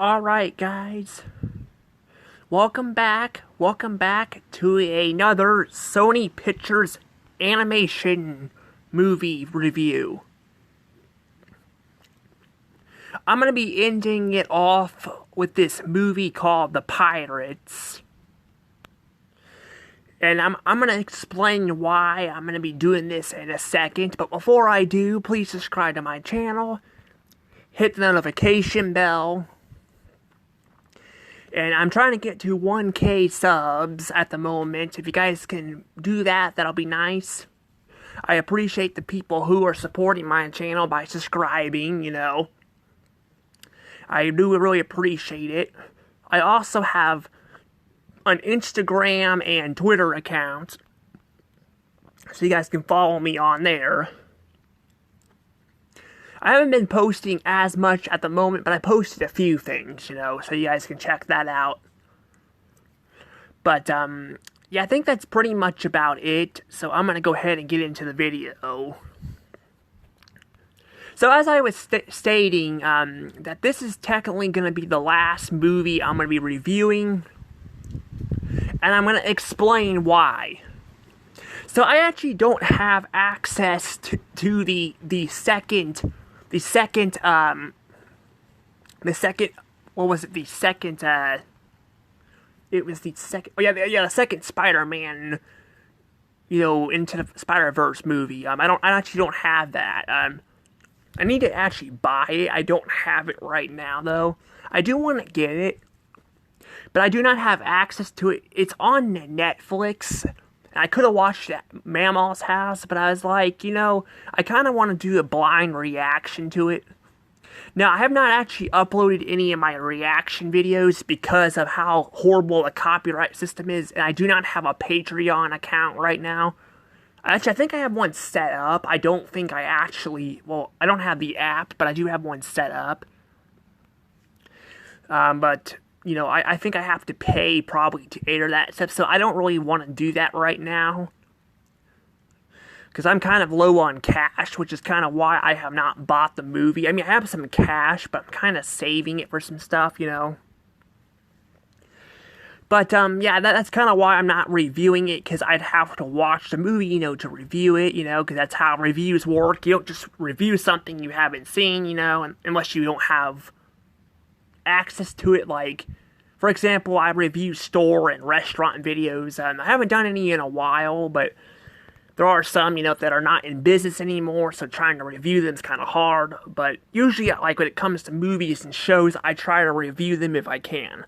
Alright, guys. Welcome back to another Sony Pictures animation movie review. I'm gonna be ending it off with this movie called The Pirates. And I'm gonna explain why I'm gonna be doing this in a second, but before I do, please subscribe to my channel, hit the notification bell, and I'm trying to get to 1K subs at the moment. If you guys can do that, that'll be nice. I appreciate the people who are supporting my channel by subscribing, I do really appreciate it. I also have an Instagram and Twitter account, so you guys can follow me on there. I haven't been posting as much at the moment, but I posted a few things, so you guys can check that out. But, yeah, I think that's pretty much about it, so I'm gonna go ahead and get into the video. So as I was stating, that this is technically gonna be the last movie I'm gonna be reviewing, and I'm gonna explain why. So I actually don't have access to the second, the second Spider-Man, Into the Spider-Verse movie. I actually don't have that. I need to actually buy it. I don't have it right now, though. I do want to get it, but I do not have access to it. It's on Netflix. I could have watched it at Mama's house, but I was like, I kind of want to do a blind reaction to it. Now, I have not actually uploaded any of my reaction videos because of how horrible the copyright system is, and I do not have a Patreon account right now. Actually, I think I have one set up. I don't think I actually, I don't have the app, but I do have one set up. I think I have to pay probably to enter that stuff, so I don't really want to do that right now. Because I'm kind of low on cash, which is kind of why I have not bought the movie. I mean, I have some cash, but I'm kind of saving it for some stuff, But, yeah, that's kind of why I'm not reviewing it, because I'd have to watch the movie, to review it, because that's how reviews work. You don't just review something you haven't seen, unless you don't have access to it. Like, for example, I review store and restaurant videos. I haven't done any in a while, but there are some, that are not in business anymore, so trying to review them is kind of hard. But usually, like, when it comes to movies and shows, I try to review them if I can.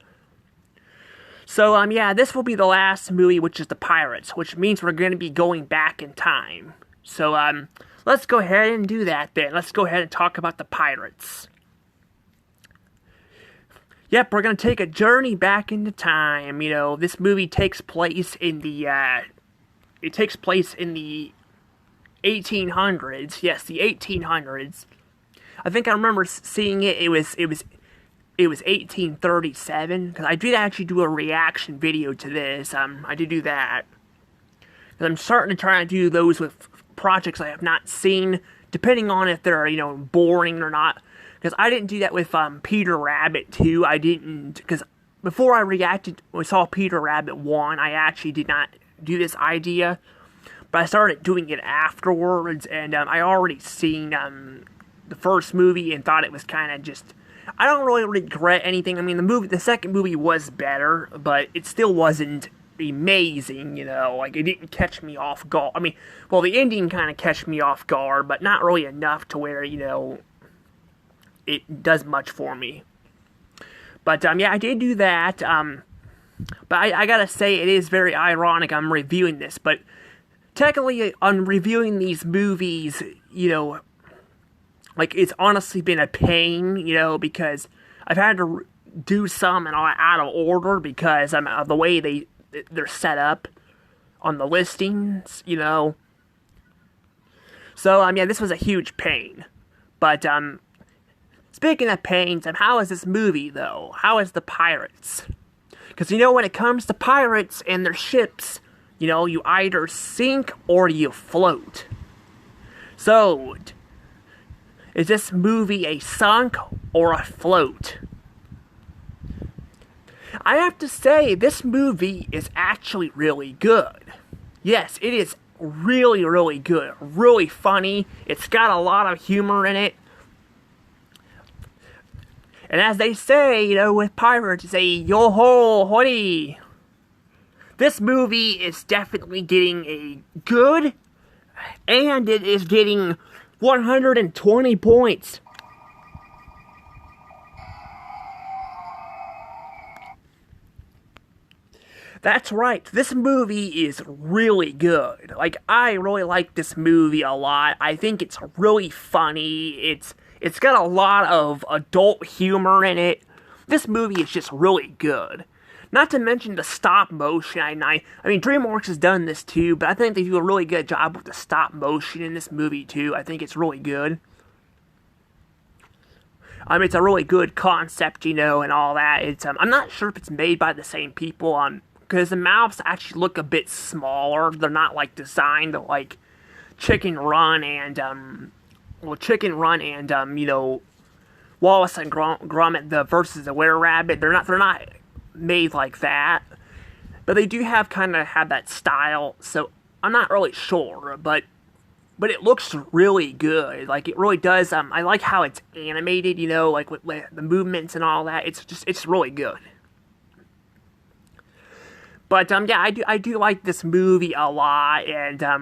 So, yeah, this will be the last movie, which is The Pirates, which means we're going to be going back in time. So, let's go ahead and do that then. Let's go ahead and talk about The Pirates. Yep, we're going to take a journey back into time. This movie takes place in the, 1800s. Yes, the 1800s. I think I remember seeing it. It was 1837, because I did actually do a reaction video to this. I did do that. And I'm starting to try to do those with projects I have not seen, depending on if they're, boring or not. Because I didn't do that with Peter Rabbit 2. I didn't, because before I saw Peter Rabbit 1, I actually did not do this idea. But I started doing it afterwards, and I already seen the first movie and thought it was kind of just, I don't really regret anything. I mean, the second movie was better, but it still wasn't amazing, like, it didn't catch me off guard. I mean, the ending kind of catch me off guard, but not really enough to where, it does much for me. But, yeah, I did do that, but I gotta say, it is very ironic I'm reviewing this, but technically, on reviewing these movies, like, it's honestly been a pain, because I've had to do some out of order because of the way they're set up on the listings, So, yeah, this was a huge pain. But, speaking of pains, how is this movie, though? How is The Pirates? Because, when it comes to pirates and their ships, you either sink or you float. So, is this movie a sunk or a float? I have to say, this movie is actually really good. Yes, it is really, really good. Really funny. It's got a lot of humor in it. And as they say, with pirates, they say, yo ho, hoity. This movie is definitely getting a good, and it is getting 120 points. That's right, this movie is really good. Like, I really like this movie a lot. I think it's really funny. It's got a lot of adult humor in it. This movie is just really good. Not to mention the stop motion. I mean, DreamWorks has done this too, but I think they do a really good job with the stop motion in this movie too. I think it's really good. It's a really good concept, and all that. I'm not sure if it's made by the same people, because the mouths actually look a bit smaller. They're not, designed to, Chicken Run and, Wallace and Gromit versus the Were-Rabbit. They're not made like that. But they do have that style, so I'm not really sure, but it looks really good. It really does. I like how it's animated, with the movements and all that. It's really good. But, yeah, I do like this movie a lot, and I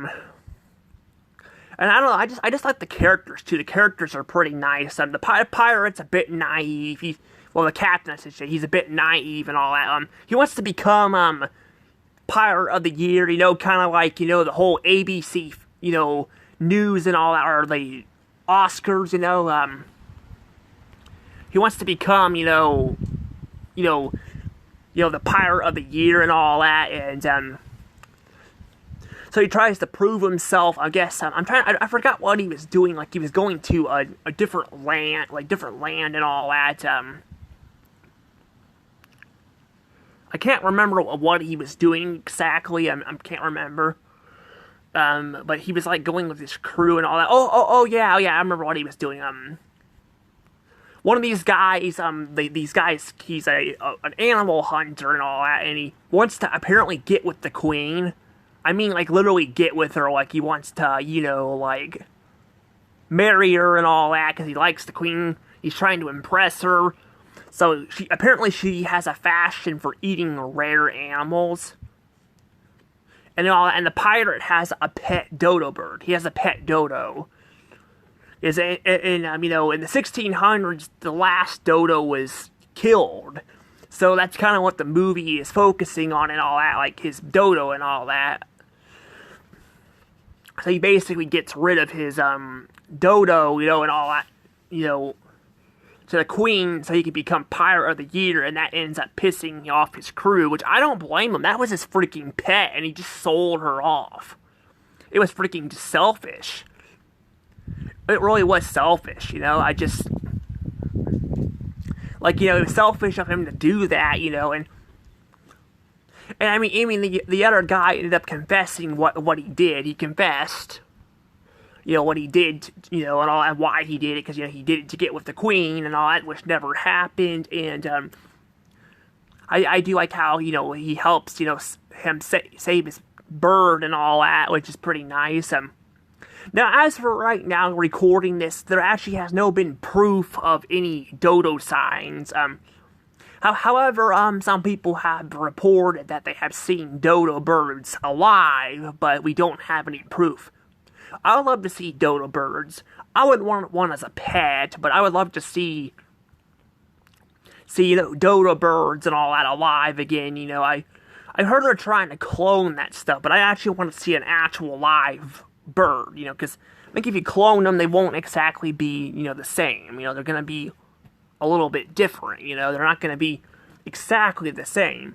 don't know, I just like the characters, too. The characters are pretty nice. The pirate's a bit naive. The captain, I should say, he's a bit naive and all that. He wants to become, Pirate of the Year, kind of like, the whole ABC, news and all that, or the Oscars, he wants to become, the Pirate of the Year and all that, and, so he tries to prove himself, I guess. I forgot what he was doing. He was going to a different land, and all that. I can't remember what he was doing exactly. I can't remember. But he was, going with his crew and all that. Oh, yeah, I remember what he was doing. One of these guys, these guys, he's an animal hunter and all that, and he wants to apparently get with the queen. I mean, literally get with her, he wants to, marry her and all that, because he likes the queen. He's trying to impress her. So, she has a fashion for eating rare animals. And all that, and the pirate has a pet dodo bird. He has a pet dodo. In the 1600s, the last dodo was killed. So that's kind of what the movie is focusing on and all that, his dodo and all that. So he basically gets rid of his dodo, and all that, to the queen so he can become Pirate of the Year, and that ends up pissing off his crew, which I don't blame him. That was his freaking pet, and he just sold her off. It was freaking selfish. It really was selfish, I just... it was selfish of him to do that, and I mean, the other guy ended up confessing what he did. He confessed, what he did, and all that, why he did it, because, he did it to get with the queen and all that, which never happened, and, I do like how, he helps, him save his bird and all that, which is pretty nice. Now, as for right now, recording this, there actually has no been proof of any dodo signs. However, some people have reported that they have seen dodo birds alive, but we don't have any proof. I would love to see dodo birds. I wouldn't want one as a pet, but I would love to see dodo birds and all that alive again. I heard they're trying to clone that stuff, but I actually want to see an actual live bird, because I think if you clone them, they won't exactly be, the same. They're going to be a little bit different, they're not going to be exactly the same.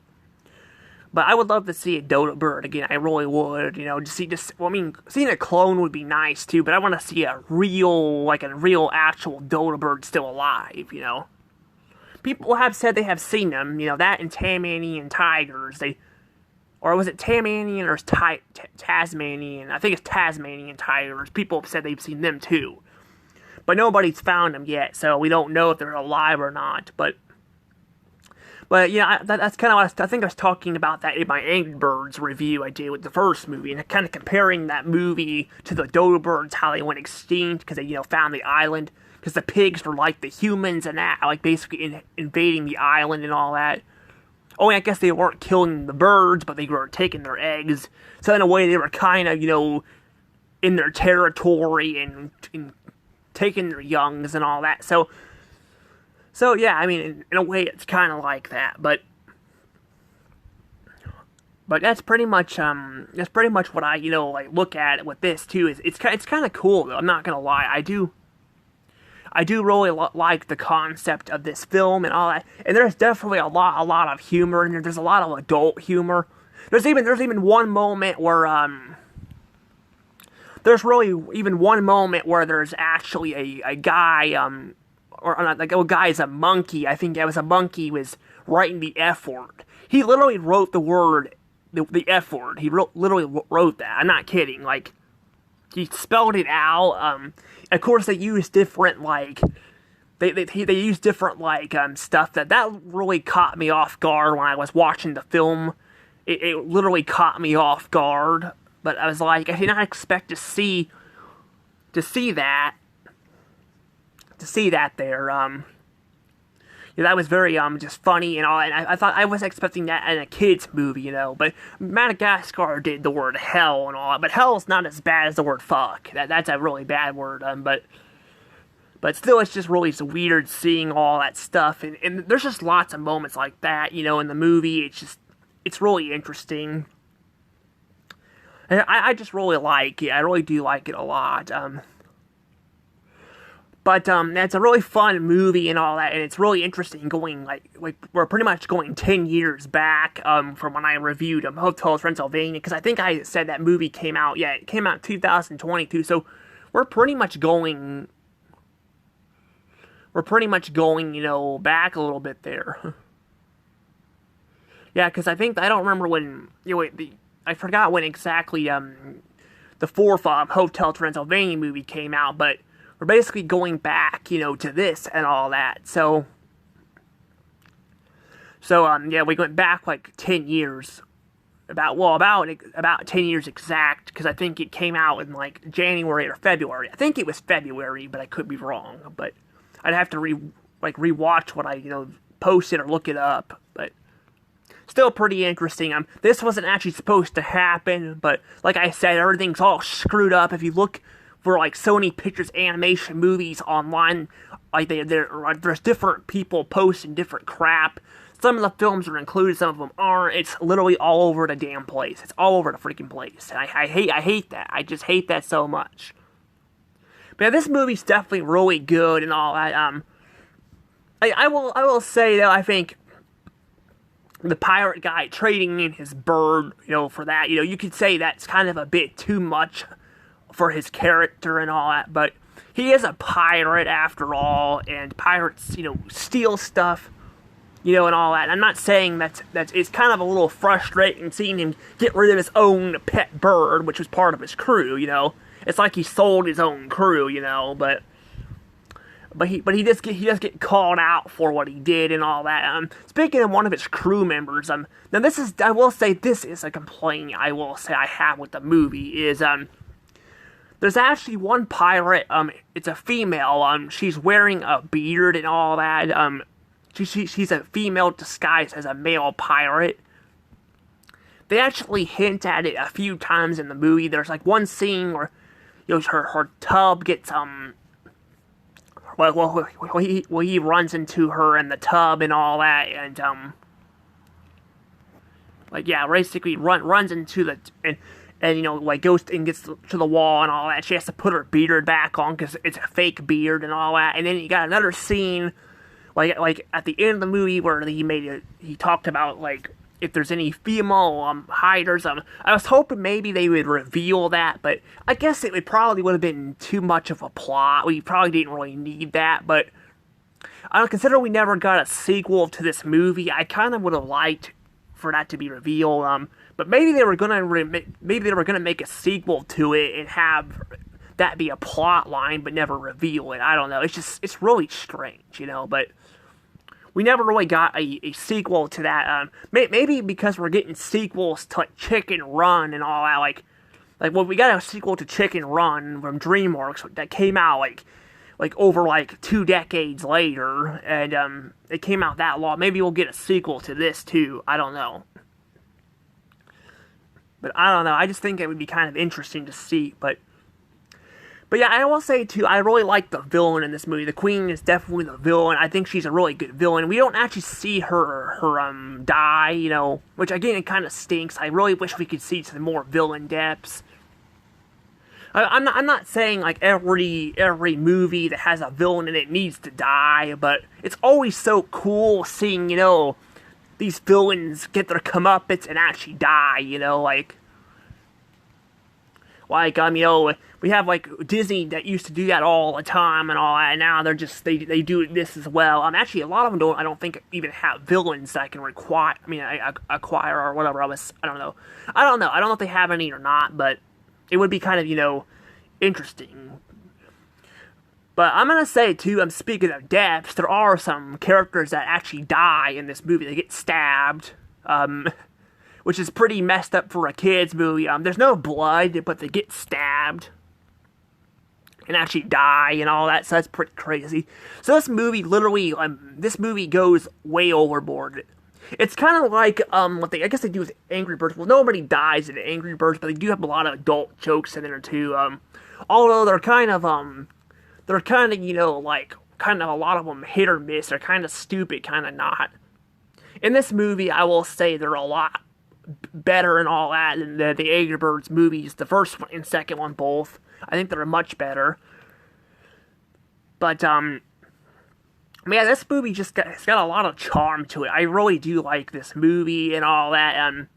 But I would love to see a dodo bird again, I really would, seeing a clone would be nice too, but I want to see a real actual dodo bird still alive, People have said they have seen them, that and Tasmanian tigers, or was it Tasmanian or Tasmanian? I think it's Tasmanian tigers. People have said they've seen them too. But nobody's found them yet, so we don't know if they're alive or not. But But yeah, that's kind of what I think I was talking about that in my Angry Birds review I did with the first movie, and kind of comparing that movie to the dodo birds, how they went extinct because they found the island, because the pigs were like the humans and that, like basically invading the island and all that. Oh, I guess they weren't killing the birds, but they were taking their eggs. So in a way, they were kind of in their territory and taking their youngs and all that. So yeah, I mean, in a way, it's kind of like that, but that's pretty much what I like look at it with this too. Is it's kind of cool though. I'm not gonna lie, I do really like the concept of this film and all that. And there's definitely a lot of humor in there. There's a lot of adult humor. There's even one moment where there's really even one moment where there's actually a guy or not, like a guy's a monkey. I think it was a monkey was writing the F word. He literally wrote the word, the F word. He literally wrote that. I'm not kidding. Like, he spelled it out. Of course, they use different they use different stuff that really caught me off guard when I was watching the film. It literally caught me off guard. But I was like, I did not expect to see that. To see that there, that was very just funny and all. And I thought I was expecting that in a kids movie, But Madagascar did the word hell and all. But hell is not as bad as the word fuck. That's a really bad word. But still, it's just really weird seeing all that stuff. And there's just lots of moments like that, in the movie. It's really interesting. And I just really like it. I really do like it a lot. But it's a really fun movie and all that, and it's really interesting going, like we're pretty much going 10 years back from when I reviewed Hotel Transylvania, because I think I said that movie came out, it came out in 2022, so we're pretty much going, back a little bit there. Yeah, because I don't remember when, I forgot when exactly the fourth Hotel Transylvania movie came out, but we're basically going back, to this and all that. So we went back like 10 years. About 10 years exact, because I think it came out in like January or February. I think it was February, but I could be wrong. But I'd have to rewatch what I posted or look it up. But still pretty interesting. This wasn't actually supposed to happen, but like I said, everything's all screwed up. If you look for like Sony Pictures Animation movies online, like there's different people posting different crap. Some of the films are included, some of them aren't. It's literally all over the damn place. It's all over the freaking place. And I hate that. I just hate that so much. But yeah, this movie's definitely really good and all that. I will say though, I think the pirate guy trading in his bird, for that, you could say that's kind of a bit too much for his character and all that, but he is a pirate after all, and pirates, steal stuff, and all that. And I'm not saying that it's kind of a little frustrating seeing him get rid of his own pet bird, which was part of his crew, It's like he sold his own crew, but he does get called out for what he did and all that. Speaking of one of his crew members, now I will say this is a complaint I will say I have with the movie is there's actually one pirate, it's a female, she's wearing a beard and all that, she's a female disguised as a male pirate. They actually hint at it a few times in the movie. There's like one scene where, her tub gets, he runs into her in the tub and all that, and, basically runs into the, and goes and gets to the wall and all that. She has to put her beard back on because it's a fake beard and all that. And then you got another scene, like at the end of the movie where he talked about if there's any female hiders. I was hoping maybe they would reveal that, but I guess it probably would have been too much of a plot. We probably didn't really need that, but I don't consider we never got a sequel to this movie. I kind of would have liked for that to be revealed. But maybe they were gonna make a sequel to it and have that be a plot line, but never reveal it. I don't know. It's really strange, But we never really got a sequel to that. Maybe because we're getting sequels to like Chicken Run and all that. Well, we got a sequel to Chicken Run from DreamWorks that came out like over like 2 decades later, and it came out that long. Maybe we'll get a sequel to this too. I don't know. But I don't know. I just think it would be kind of interesting to see. But yeah, I will say too, I really like the villain in this movie. The Queen is definitely the villain. I think she's a really good villain. We don't actually see her die, you know, which again, it kind of stinks. I really wish we could see some more villain depths. I'm not saying like every movie that has a villain in it needs to die, but it's always so cool seeing, you know, these villains get their comeuppance and actually die, you know, like you know, we have like Disney that used to do that all the time and all that, and now they're just they do this as well. Actually, a lot of them I don't think even have villains that I can acquire or whatever. I don't know. I don't know if they have any or not, but it would be kind of, you know, interesting. But I'm gonna say too, I'm speaking of deaths, there are some characters that actually die in this movie. They get stabbed, which is pretty messed up for a kids movie. There's no blood, but they get stabbed and actually die and all that, so that's pretty crazy. So this movie literally, this movie goes way overboard. It's kind of like what I guess they do with Angry Birds. Well, nobody dies in Angry Birds, but they do have a lot of adult jokes in there too. Although they're kind of you know, like kind of a lot of them hit or miss. They're kind of stupid, kind of not. In this movie, I will say they're a lot better and all that than the Angry Birds movies. The first one and second one both. I think they're much better. But man, this movie it's got a lot of charm to it. I really do like this movie and all that. And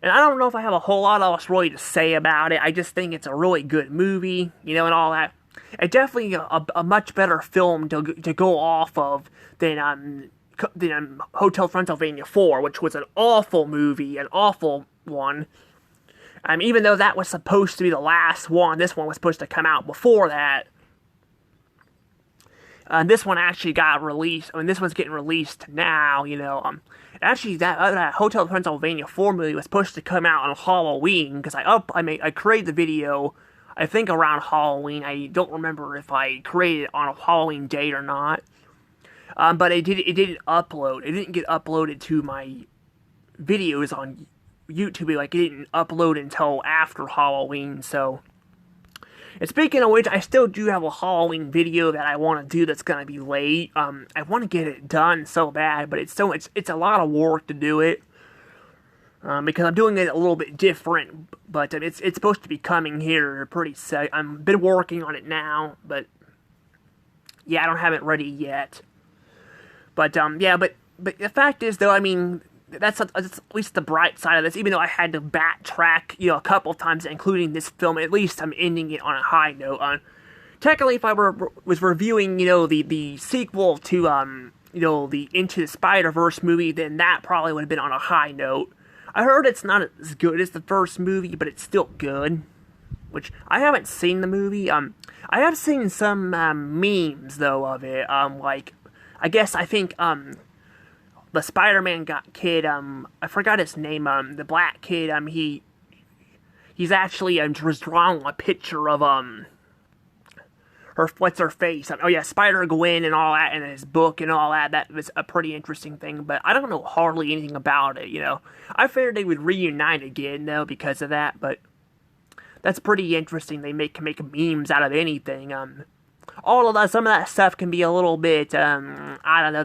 I don't know if I have a whole lot else really to say about it. I just think it's a really good movie, you know, and all that. It's definitely a much better film to go off of than Hotel Transylvania 4, which was an awful movie, an awful one. Even though that was supposed to be the last one, this one was supposed to come out before that. This one actually got released. This one's getting released now, you know. Actually, that Hotel Transylvania 4 movie was supposed to come out on Halloween, because I created the video, I think around Halloween. I don't remember if I created it on a Halloween date or not. But it didn't upload. It didn't get uploaded to my videos on YouTube. Like, it didn't upload until after Halloween, so. And speaking of which, I still do have a Halloween video that I want to do that's going to be late. I want to get it done so bad, but it's a lot of work to do it. Because I'm doing it a little bit different, but it's supposed to be coming here pretty soon. I've been working on it now, but yeah, I don't have it ready yet. But yeah, but the fact is though, that's at least the bright side of this. Even though I had to backtrack, you know, a couple of times, including this film, at least I'm ending it on a high note. Technically, if I was reviewing, you know, the sequel to, you know, the Into the Spider-Verse movie, then that probably would have been on a high note. I heard it's not as good as the first movie, but it's still good. Which, I haven't seen the movie. I have seen some memes, though, of it. I think, the Spider-Man kid, I forgot his name, the black kid, he's actually, was drawing a picture of, what's her face, Spider-Gwen and all that in his book and all that. That was a pretty interesting thing, but I don't know hardly anything about it, you know. I figured they would reunite again, though, because of that, but that's pretty interesting. They can make memes out of anything. All of that, some of that stuff can be a little bit, I don't know,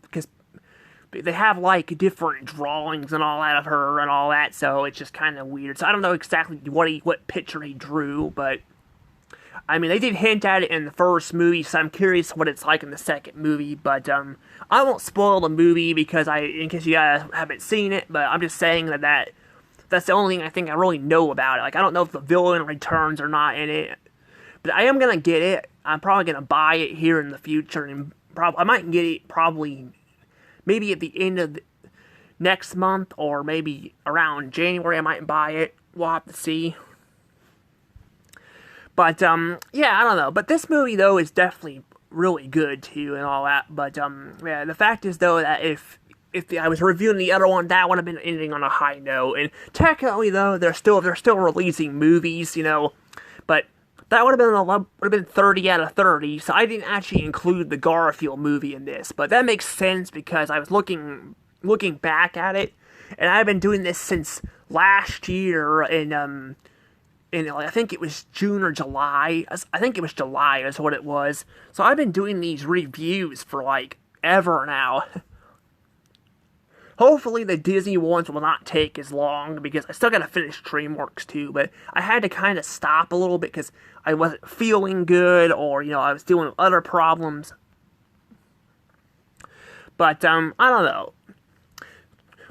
because they have, like, different drawings and all that of her and all that, so it's just kind of weird. So I don't know exactly what picture he drew, but, they did hint at it in the first movie, so I'm curious what it's like in the second movie, but, I won't spoil the movie because in case you guys haven't seen it, but I'm just saying that's the only thing I think I really know about it. Like, I don't know if the villain returns or not in it, but I am gonna get it. I'm probably gonna buy it here in the future, and I might get it probably maybe at the end of next month, or maybe around January I might buy it. We'll have to see. But, yeah, I don't know. But this movie, though, is definitely really good too and all that. But yeah, the fact is though that if I was reviewing the other one, that would have been ending on a high note. And technically though, they're still releasing movies, you know, but that would have been 30 out of 30. So I didn't actually include the Garfield movie in this, but that makes sense because I was looking back at it, and I've been doing this since last year in I think it was June or July. I think it was July is what it was. So I've been doing these reviews for like ever now. Hopefully the Disney ones will not take as long because I still gotta finish DreamWorks too, but I had to kind of stop a little bit because I wasn't feeling good or, you know, I was dealing with other problems. But, I don't know.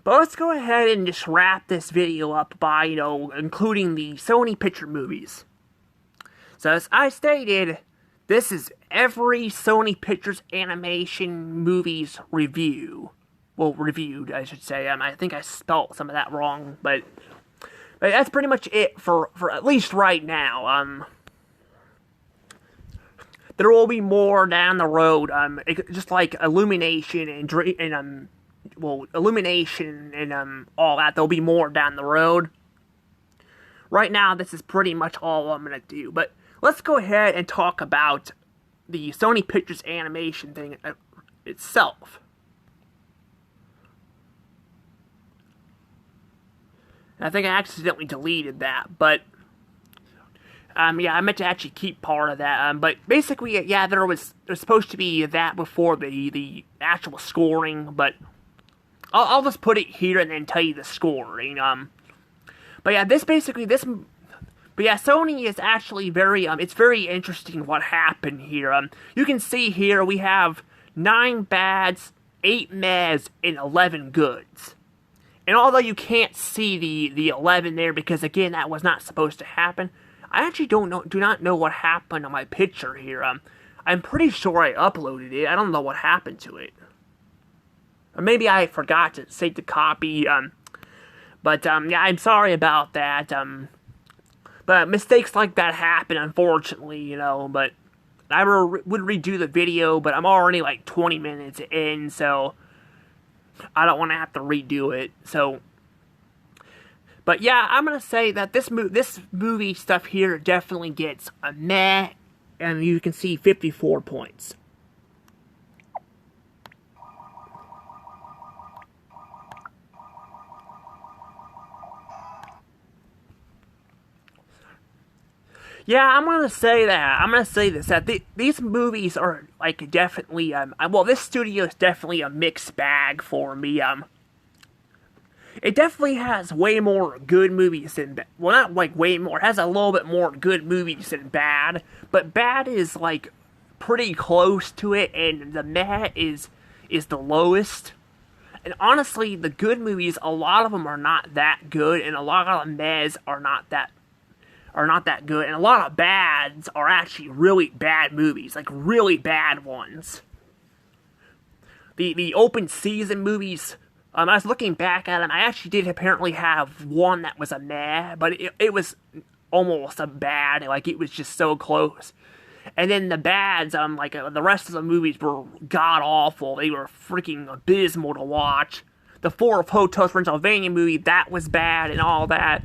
But let's go ahead and just wrap this video up by, you know, including the Sony Picture movies. So as I stated, this is every Sony Pictures Animation movies review. Well, reviewed, I should say. I think I spelled some of that wrong, but that's pretty much it for at least right now. There will be more down the road. Just like Illumination and Illumination and all that. There'll be more down the road. Right now, this is pretty much all I'm gonna do. But let's go ahead and talk about the Sony Pictures Animation thing itself. I think I accidentally deleted that, but yeah, I meant to actually keep part of that. But basically, yeah, there's supposed to be that before the actual scoring, but I'll just put it here and then tell you the scoring. But yeah, Sony is actually very it's very interesting what happened here. You can see here we have 9 bads, 8 mehs, and 11 goods. And although you can't see the 11 there because again that was not supposed to happen, I actually do not know what happened on my picture here. I'm pretty sure I uploaded it. I don't know what happened to it. Or maybe I forgot to save the copy. But yeah, I'm sorry about that. But mistakes like that happen, unfortunately, you know. But I would redo the video, but I'm already like 20 minutes in, so I don't want to have to redo it. So, but yeah, I'm gonna say that this movie stuff here definitely gets a meh, and you can see 54 points. Yeah, I'm gonna say that. I'm gonna say this, that these movies are, like, definitely, well, this studio is definitely a mixed bag for me. It definitely has way more good movies than, well, not, like, way more, it has a little bit more good movies than bad, but bad is, like, pretty close to it, and the meh is the lowest. And honestly, the good movies, a lot of them are not that good, and a lot of the mehs are not that good, and a lot of bads are actually really bad movies, like really bad ones. The open season movies, I was looking back at them, I actually did apparently have one that was a meh, but it was almost a bad, like it was just so close. And then the bads, like the rest of the movies were god-awful, they were freaking abysmal to watch. The Four of Hotel Transylvania movie, that was bad and all that.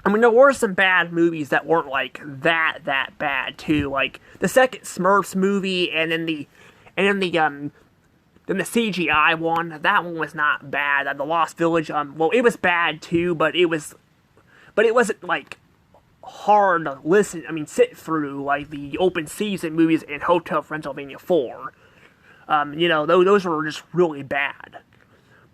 I mean, there were some bad movies that weren't, like, that bad, too. Like, the second Smurfs movie, and then the CGI one, that one was not bad. The Lost Village, well, it was bad, too, but it wasn't, like, hard to sit through, like the open season movies in Hotel Transylvania 4. You know, those were just really bad.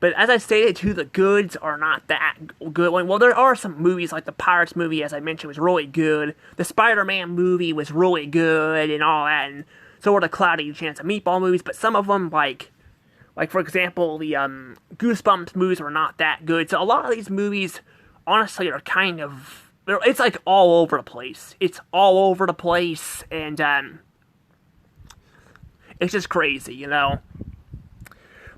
But as I stated too, the goods are not that good. Well, there are some movies, like the Pirates movie, as I mentioned, was really good. The Spider-Man movie was really good and all that, and so were the Cloudy Chance of Meatball movies, but some of them, like for example, the Goosebumps movies were not that good. So a lot of these movies, honestly, are kind of, it's like all over the place. It's all over the place, and it's just crazy, you know.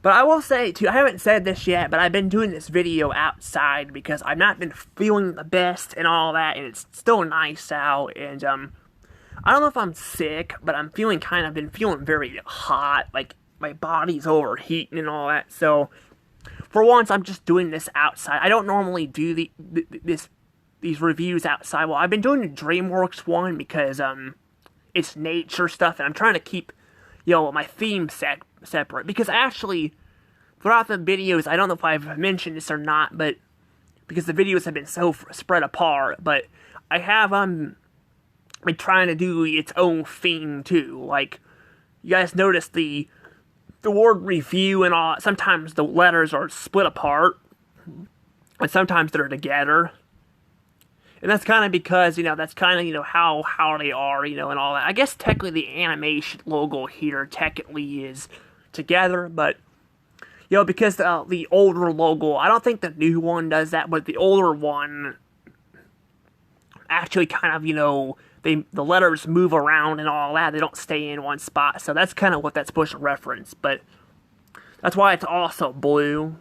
But I will say, too, I haven't said this yet, but I've been doing this video outside because I've not been feeling the best and all that, and it's still nice out, and I don't know if I'm sick, but I'm feeling been feeling very hot. Like my body's overheating and all that. So for once, I'm just doing this outside. I don't normally do these reviews outside. Well, I've been doing the DreamWorks one because it's nature stuff, and I'm trying to keep my theme separate. Because actually, throughout the videos, I don't know if I've mentioned this or not, but because the videos have been so spread apart, but I have been trying to do its own theme too. Like, you guys notice the word review and all. Sometimes the letters are split apart, and sometimes they're together. And that's kind of because, that's kind of, how they are, and all that. I guess technically the animation logo here technically is together, but, because the older logo, I don't think the new one does that, but the older one actually kind of, the letters move around and all that. They don't stay in one spot. So that's kind of what that's supposed to reference. But that's why it's also blue,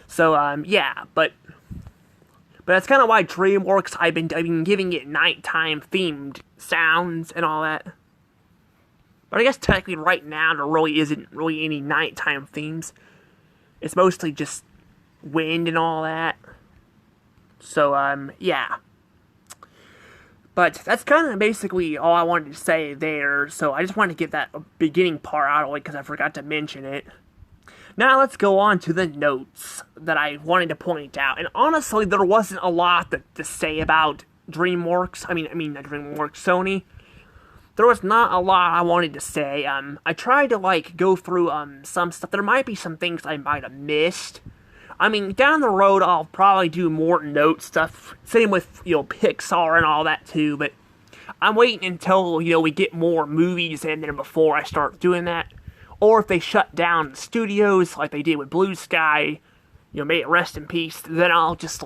So, yeah, but that's kind of why DreamWorks, I've been giving it nighttime themed sounds and all that. But I guess technically right now there really isn't really any nighttime themes. It's mostly just wind and all that. So, yeah. But that's kind of basically all I wanted to say there. So I just wanted to get that beginning part out of the way because I forgot to mention it. Now let's go on to the notes that I wanted to point out. And honestly, there wasn't a lot to say about DreamWorks. I mean, not DreamWorks, Sony. There was not a lot I wanted to say. I tried to go through some stuff. There might be some things I might have missed. I mean, down the road, I'll probably do more note stuff. Same with, Pixar and all that, too. But I'm waiting until, we get more movies in there before I start doing that. Or if they shut down the studios, like they did with Blue Sky, may it rest in peace, then I'll just,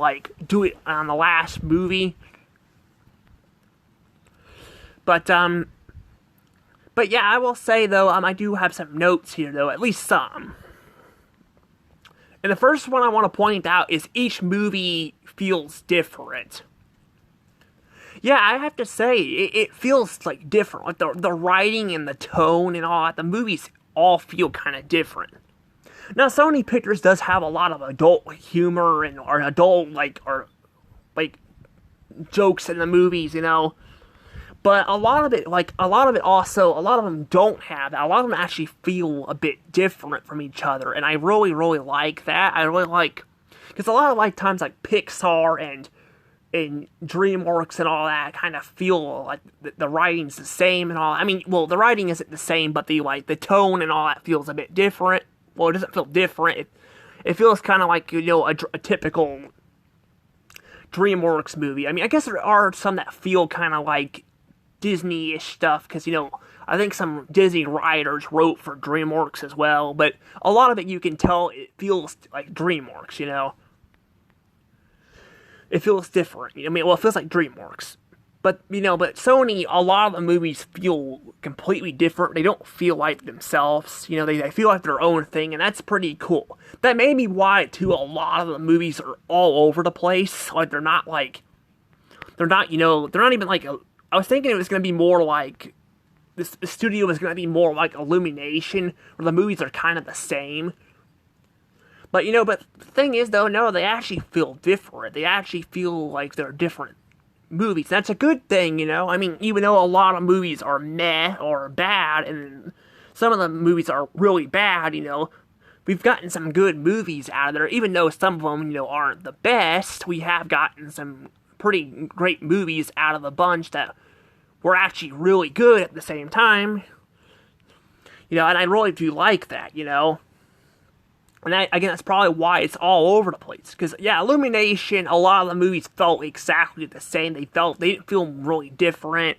do it on the last movie. But yeah, I will say, though, I do have some notes here, though. At least some. And the first one I want to point out is each movie feels different. Yeah, I have to say, it feels, different. Like, the writing and the tone and all that, the movies all feel kind of different. Now, Sony Pictures does have a lot of adult humor and, or adult, jokes in the movies, But a lot of them don't have that. A lot of them actually feel a bit different from each other, and I really, really like that. I really like, because a lot of times Pixar and DreamWorks and all that kind of feel like the writing's the same and all. I mean, well, the writing isn't the same, but the tone and all that feels a bit different. Well, it doesn't feel different. It feels kind of like a typical DreamWorks movie. I mean, I guess there are some that feel kind of like Disney-ish stuff, because, I think some Disney writers wrote for DreamWorks as well, but a lot of it you can tell it feels like DreamWorks, It feels different. I mean, well, it feels like DreamWorks. But, but Sony, a lot of the movies feel completely different. They don't feel like themselves. They feel like their own thing, and that's pretty cool. That may be why, too, a lot of the movies are all over the place. They're not even I was thinking it was going to be more like, the studio was going to be more like Illumination, where the movies are kind of the same. But, but the thing is, though, no, they actually feel different. They actually feel like they're different movies. That's a good thing, I mean, even though a lot of movies are meh or bad, and some of the movies are really bad, we've gotten some good movies out of there. Even though some of them, aren't the best, we have gotten some pretty great movies out of the bunch that were actually really good at the same time. And I really do like that, And that's probably why it's all over the place. Because, yeah, Illumination, a lot of the movies felt exactly the same. They didn't feel really different.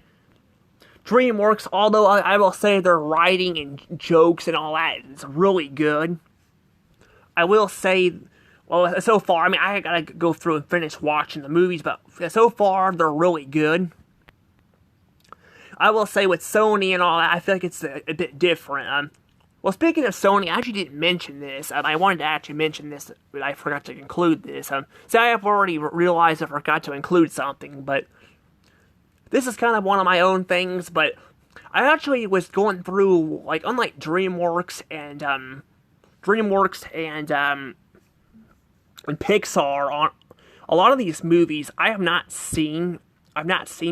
DreamWorks, although I will say their writing and jokes and all that is really good. I will say, well, so far, I mean, I gotta go through and finish watching the movies, but so far, they're really good. I will say with Sony and all that, I feel like it's a bit different. Well, speaking of Sony, I actually didn't mention this. I wanted to actually mention this, but I forgot to include this. See, I have already realized I forgot to include something, but this is kind of one of my own things, but I actually was going through, like, unlike DreamWorks and Pixar, on a lot of these movies I've not seen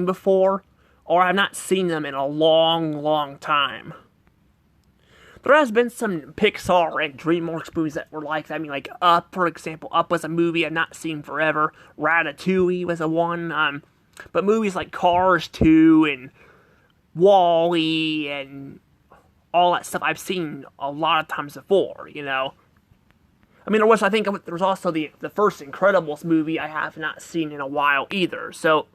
before, or I've not seen them in a long, long time. There has been some Pixar and DreamWorks movies that were like that. I mean, like Up, for example. Up was a movie I've not seen forever. Ratatouille was a one. But movies like Cars 2 and WALL-E and all that stuff I've seen a lot of times before, you know. I mean, I think there was also the first Incredibles movie I have not seen in a while either. So,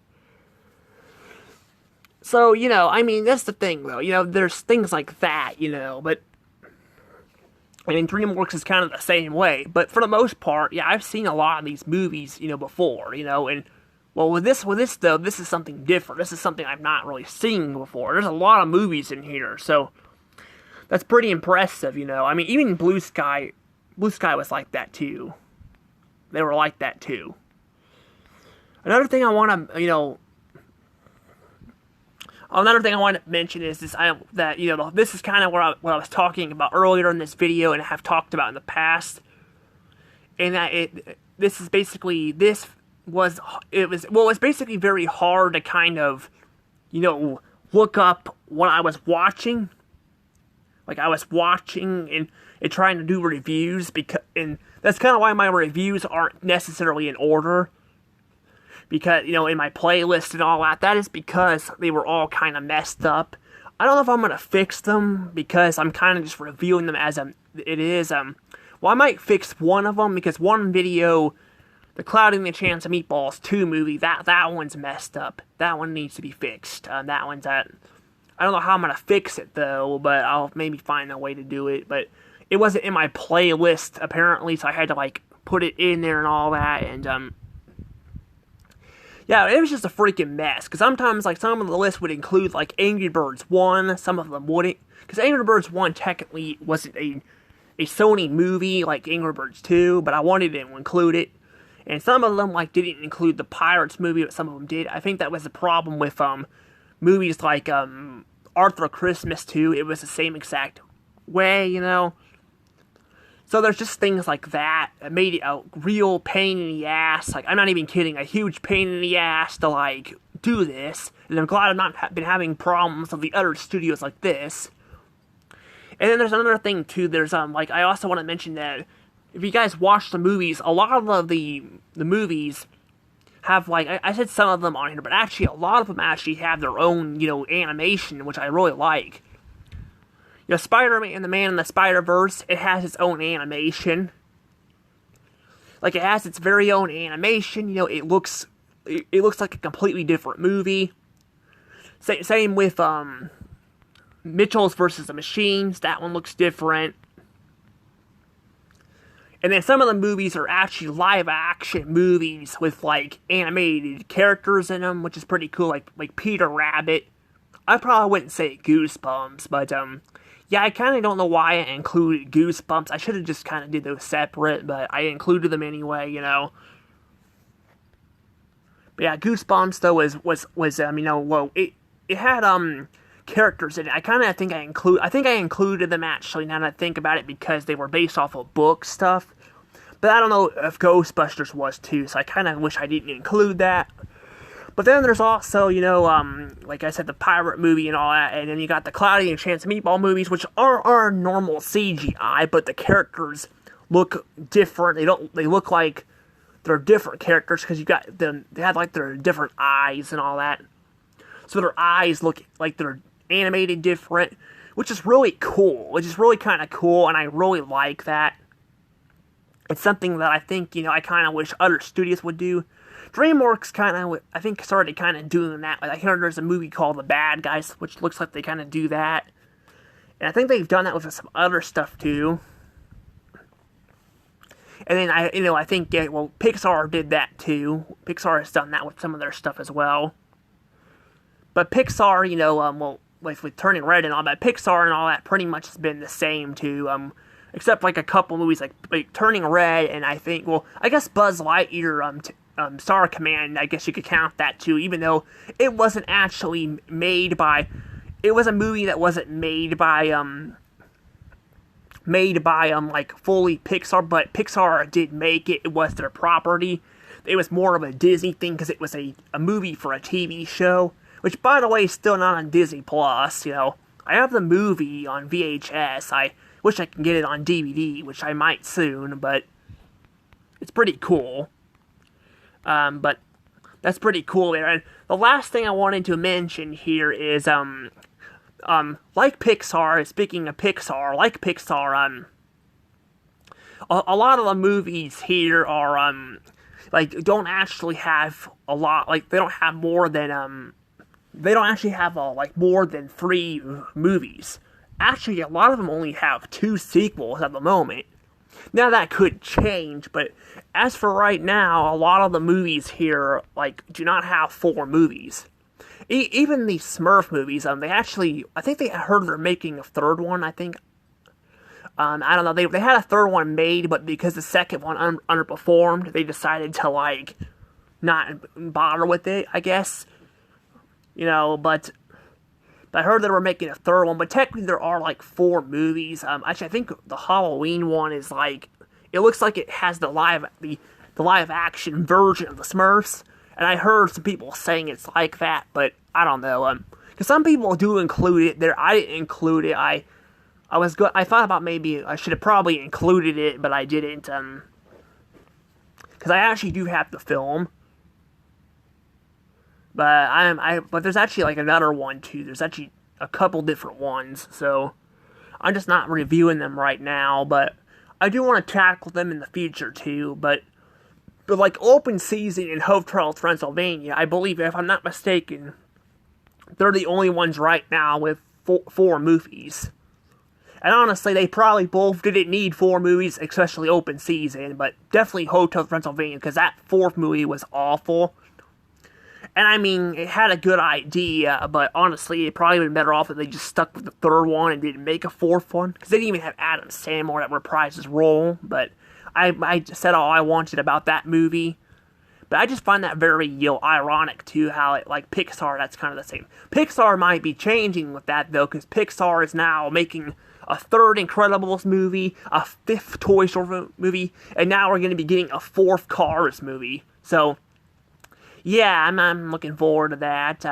you know, I mean, that's the thing, though. You know, there's things like that, you know, but I mean, DreamWorks is kind of the same way. But for the most part, yeah, I've seen a lot of these movies, you know, before, you know, and well, with this though, this is something different. This is something I've not really seen before. There's a lot of movies in here, so that's pretty impressive, you know. I mean, even Blue Sky was like that too. They were like that too. Another thing I want to mention is this: that you know, this is kind of what I was talking about earlier in this video, and I have talked about in the past, and that this is basically this. It was basically very hard to kind of, you know, look up what I was watching. Like, I was watching and trying to do reviews, and that's kind of why my reviews aren't necessarily in order. Because, you know, in my playlist and all that is because they were all kind of messed up. I don't know if I'm going to fix them, because I'm kind of just reviewing them as it is. Well, I might fix one of them, because one video, the Cloudy and the Chance of Meatballs 2 movie, that one's messed up. That one needs to be fixed. That one's I don't know how I'm going to fix it, though, but I'll maybe find a way to do it. But it wasn't in my playlist, apparently, so I had to, like, put it in there and all that, and, yeah, it was just a freaking mess, because sometimes, like, some of the lists would include, like, Angry Birds 1, some of them wouldn't, because Angry Birds 1 technically wasn't a Sony movie like Angry Birds 2, but I wanted to include it. And some of them, like, didn't include the Pirates movie, but some of them did. I think that was the problem with, movies like, Arthur Christmas 2. It was the same exact way, you know? So there's just things like that made it a real pain in the ass. Like, I'm not even kidding, a huge pain in the ass to, like, do this. And I'm glad I've not been having problems with the other studios like this. And then there's another thing, too. There's, like, I also want to mention that if you guys watch the movies, a lot of the movies have, like, I said some of them on here, but actually a lot of them actually have their own, you know, animation, which I really like. You know, Spider-Man and the Man in the Spider-Verse, it has its own animation. Like, it has its very own animation, you know, it looks like a completely different movie. Same with, Mitchell's versus the Machines, that one looks different. And then some of the movies are actually live-action movies with, like, animated characters in them, which is pretty cool, like Peter Rabbit. I probably wouldn't say Goosebumps, but, yeah, I kind of don't know why I included Goosebumps. I should have just kind of did those separate, but I included them anyway, you know. But yeah, Goosebumps, though, was you know, well, it had, characters in it. I think I included them, actually, now that I think about it, because they were based off of book stuff. But I don't know if Ghostbusters was too, so I kind of wish I didn't include that. But then there's also, you know, like I said, the pirate movie and all that, and then you got the Cloudy and Chance of Meatball movies, which are normal CGI, but the characters look different. They look like they're different characters, because you got them, they have, like, their different eyes and all that. So their eyes look like they're animated different, which is really cool, which is really kind of cool, and I really like that. It's something that I think, you know, I kind of wish other studios would do. DreamWorks kind of, I think, started kind of doing that. Like, I heard there's a movie called The Bad Guys, which looks like they kind of do that. And I think they've done that with some other stuff, too. And then, I think, Pixar did that, too. Pixar has done that with some of their stuff as well. But Pixar, you know, with Turning Red and all that, Pixar and all that pretty much has been the same, too. Except, like, a couple movies, like Turning Red, and I think, I guess Buzz Lightyear, Star Command, I guess you could count that too, even though it wasn't actually made by, it was a movie that wasn't made by, like, fully Pixar, but Pixar did make it. It was their property. It was more of a Disney thing, because it was a movie for a TV show, which, by the way, is still not on Disney Plus, you know. I have the movie on VHS. I wish I can get it on DVD, which I might soon, but it's pretty cool. But that's pretty cool there. And the last thing I wanted to mention here is, like Pixar, speaking of Pixar, like Pixar, a lot of the movies here are, like, don't actually have a lot, like, they don't have more than, they don't actually have, like, more than 3 movies. Actually, a lot of them only have 2 sequels at the moment. Now, that could change, but as for right now, a lot of the movies here, like, do not have 4 movies. Even the Smurf movies, they actually, I think they heard they're making a 3rd one, I think. I don't know, they had a 3rd one made, but because the 2nd one underperformed, they decided to, like, not bother with it, I guess. You know, but I heard they were making a 3rd one, but technically there are, like, 4 movies. Actually, I think the Halloween one is, like, it looks like it has the live action version of the Smurfs, and I heard some people saying it's like that, but I don't know, because some people do include it there. I didn't include it. I thought about maybe I should have probably included it, but I didn't, because I actually do have the film. But but there's actually, like, another one too. There's actually a couple different ones, so I'm just not reviewing them right now, but I do want to tackle them in the future too. But like Open Season and Hotel Transylvania, I believe, if I'm not mistaken, they're the only ones right now with 4 movies. And honestly, they probably both didn't need 4 movies, especially Open Season, but definitely Hotel Transylvania, because that 4th movie was awful. And I mean, it had a good idea, but honestly, it probably would have been better off if they just stuck with the 3rd one and didn't make a 4th one. Because they didn't even have Adam Sandler that reprised his role. But I said all I wanted about that movie. But I just find that very, ironic, too, how, like, Pixar, that's kind of the same. Pixar might be changing with that, though, because Pixar is now making a 3rd Incredibles movie, a 5th Toy Story movie, and now we're going to be getting a 4th Cars movie. So, yeah, I'm looking forward to that.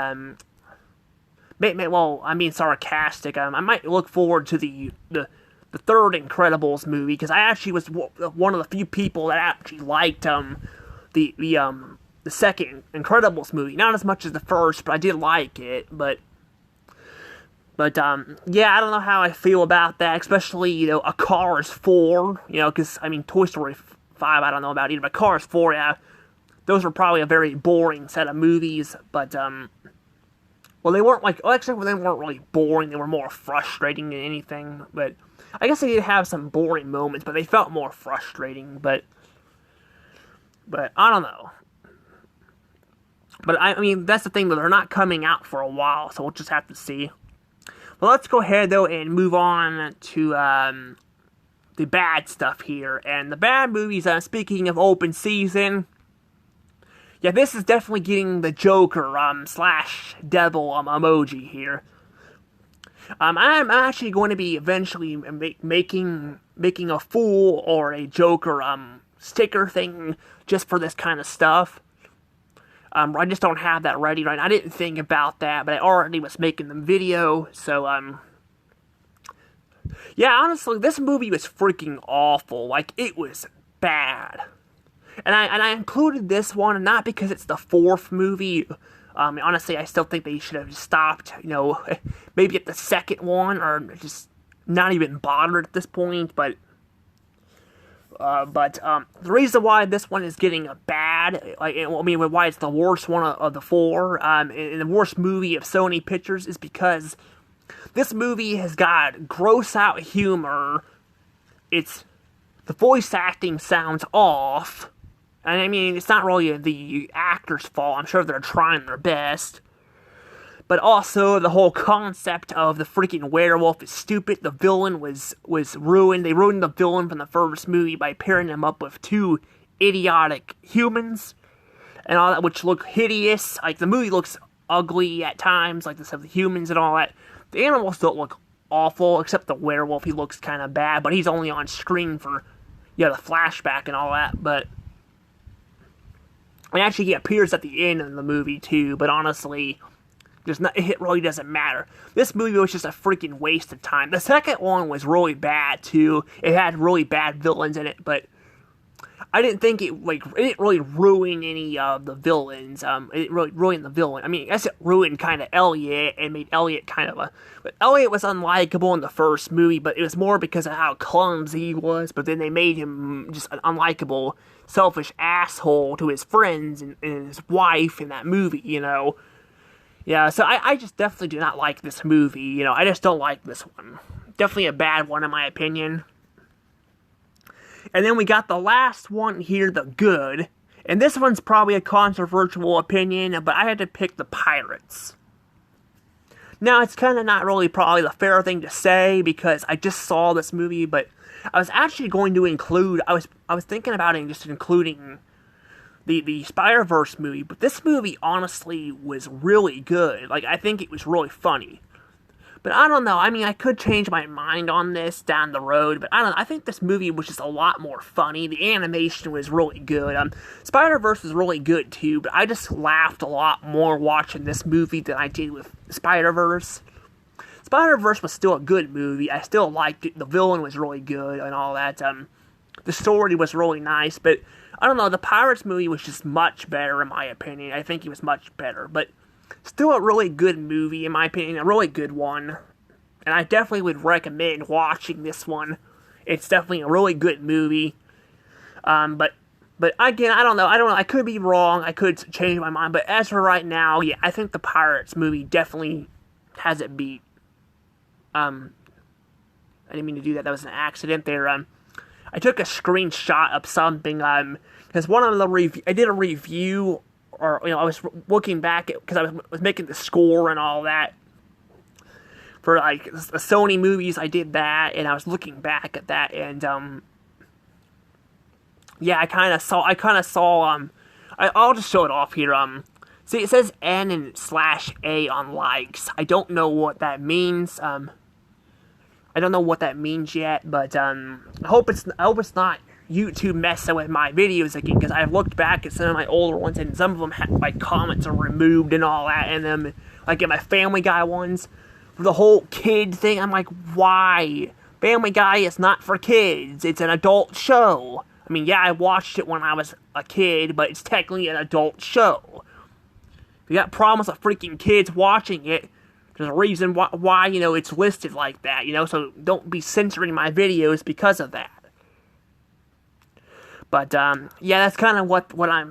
Well, I mean sarcastic. I might look forward to the 3rd Incredibles movie, because I actually was one of the few people that actually liked the 2nd Incredibles movie. Not as much as the 1st, but I did like it. But yeah, I don't know how I feel about that, especially, a Cars 4, because, I mean, Toy Story 5, I don't know about either, but Cars 4, yeah. Those were probably a very boring set of movies, but, well, they weren't, actually, they weren't really boring, they were more frustrating than anything, but, I guess they did have some boring moments, but they felt more frustrating, but, I don't know. But, I mean, that's the thing, though, they're not coming out for a while, so we'll just have to see. Well, let's go ahead, though, and move on to, the bad stuff here, and the bad movies, speaking of Open Season, yeah, this is definitely getting the Joker, slash devil, emoji here. I'm actually going to be eventually making a fool or a Joker, sticker thing just for this kind of stuff. I just don't have that ready right now. I didn't think about that, but I already was making the video, so, yeah, honestly, this movie was freaking awful. Like, it was bad. And I included this one, not because it's the 4th movie. Honestly, I still think they should have stopped, maybe at the 2nd one, or just not even bothered at this point, but the reason why this one is getting a bad, why it's the worst one of the 4, and the worst movie of Sony Pictures, is because this movie has got gross out humor. The voice acting sounds off. And I mean, it's not really the actor's fault. I'm sure they're trying their best. But also, the whole concept of the freaking werewolf is stupid. The villain was ruined. They ruined the villain from the first movie by pairing him up with 2 idiotic humans. and all that, which look hideous. Like, the movie looks ugly at times, like the humans and all that. The animals don't look awful, except the werewolf. He looks kind of bad, but he's only on screen for, the flashback and all that. But and actually, he appears at the end of the movie too. But honestly, it really doesn't matter. This movie was just a freaking waste of time. The second one was really bad too. It had really bad villains in it, but I didn't think it didn't really ruin any of the villains. It didn't really ruin the villain. I mean, I guess it ruined kind of Elliot and made Elliot but Elliot was unlikable in the first movie, but it was more because of how clumsy he was. But then they made him just an unlikable, selfish asshole to his friends and his wife in that movie. Yeah, so I just definitely do not like this movie. I just don't like this one. Definitely a bad one in my opinion. And then we got the last one here, The Good. And this one's probably a controversial opinion, but I had to pick The Pirates. Now, it's kind of not really probably the fair thing to say, because I just saw this movie, but I was actually going to include, I was thinking about it just including the Spider-Verse movie, but this movie honestly was really good. Like, I think it was really funny. But I don't know, I mean, I could change my mind on this down the road, but I don't know, I think this movie was just a lot more funny. The animation was really good. Spider-Verse was really good too, but I just laughed a lot more watching this movie than I did with Spider-Verse. Spider-Verse was still a good movie, I still liked it, the villain was really good and all that. The story was really nice, but I don't know, the Pirates movie was just much better in my opinion. I think it was much better, but still a really good movie, in my opinion, a really good one. And I definitely would recommend watching this one. It's definitely a really good movie. But again, I don't know, I could be wrong, I could change my mind, but as for right now, yeah, I think the Pirates movie definitely has it beat. I didn't mean to do that, that was an accident there. I took a screenshot of something, because one of the I did a review, or, I was looking back at, because I was making the score and all that, for, like, the Sony movies, I did that, and I was looking back at that, and, yeah, I kind of saw, I'll just show it off here, see, it says N and /A on likes. I don't know what that means, I don't know what that means yet, but, I hope it's not YouTube messing with my videos again, because I've looked back at some of my older ones, and some of them had, like, comments are removed and all that, and then, like, in my Family Guy ones, for the whole kid thing, I'm like, why? Family Guy is not for kids, it's an adult show. I mean, yeah, I watched it when I was a kid, but it's technically an adult show. If you got problems with freaking kids watching it, there's a reason why, it's listed like that, so don't be censoring my videos because of that. But, yeah, that's kind of what I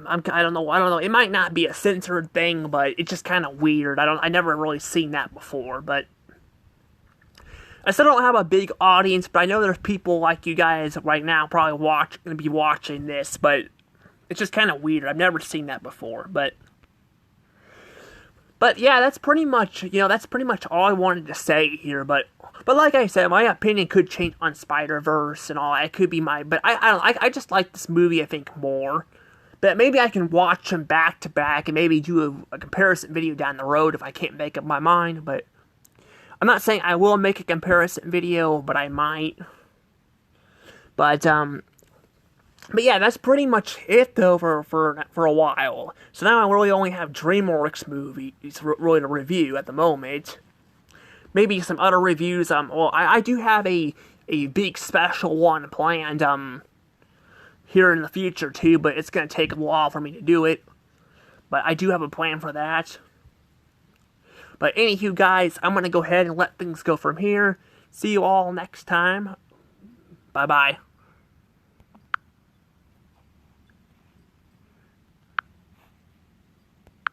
don't know, it might not be a censored thing, but it's just kind of weird. I never really seen that before, but I still don't have a big audience, but I know there's people like you guys right now probably going to be watching this, but it's just kind of weird. I've never seen that before, but yeah, that's pretty much, all I wanted to say here, but like I said, my opinion could change on Spider-Verse and all that. It could be but I just like this movie, I think, more. But maybe I can watch them back to back and maybe do a comparison video down the road if I can't make up my mind, but I'm not saying I will make a comparison video, but I might. But yeah, that's pretty much it, though, for a while. So now I really only have DreamWorks movies really to review at the moment. Maybe some other reviews. Well, I do have a big special one planned here in the future too, but it's gonna take a while for me to do it. But I do have a plan for that. But anywho, guys, I'm gonna go ahead and let things go from here. See you all next time. Bye bye.